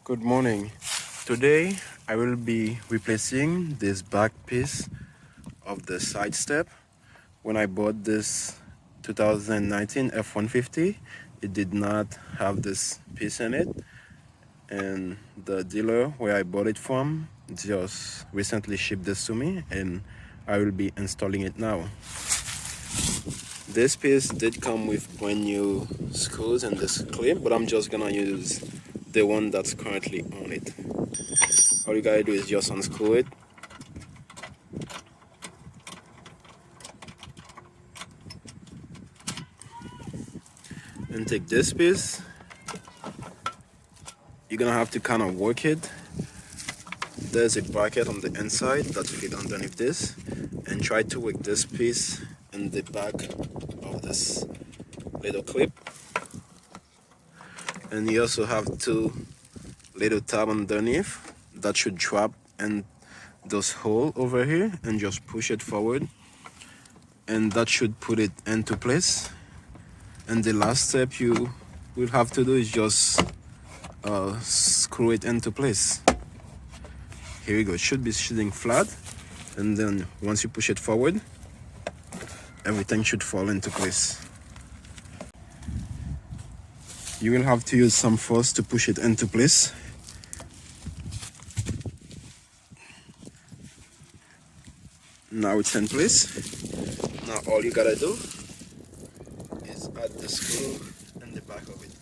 Good morning. Today I will be replacing this back piece of the side step. When I bought this 2019 F150, it did not have this piece in it, and the dealer where I bought it from just recently shipped this to me, and I will be installing it now. This piece did come with brand new screws and this clip, but I'm just gonna use the one that's currently on it. All you gotta do is just unscrew it. And take this piece. You're gonna have to kind of work it. There's a bracket on the inside that fit underneath this, and try to work this piece in the back of this little clip. And you also have two little tab underneath that should trap in this hole over here, and just push it forward, and that should put it into place. And the last step you will have to do is just screw it into place. Here we go. It should be sitting flat, and then once you push it forward, everything should fall into place. You will have to use some force to push it into place. Now it's in place. Now all you gotta do is add the screw in the back of it.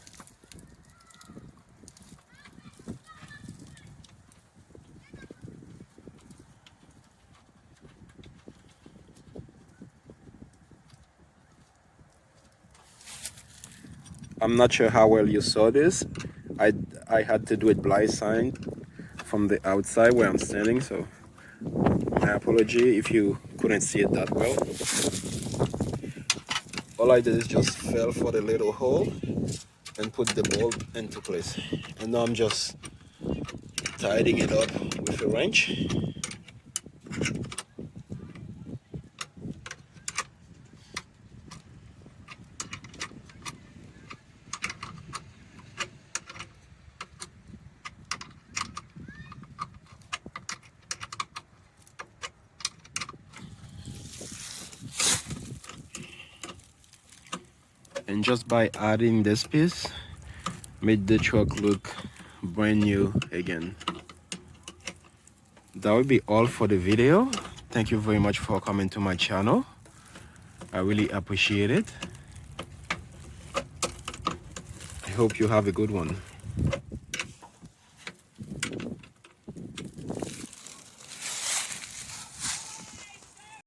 I'm not sure how well you saw this. I had to do it blind side from the outside where I'm standing, so my apology if you couldn't see it that well. All I did is just fell for the little hole and put the bolt into place. And now I'm just tidying it up with a wrench. And just by adding this piece, made the truck look brand new again. That will be all for the video. Thank you very much for coming to my channel. I really appreciate it. I hope you have a good one.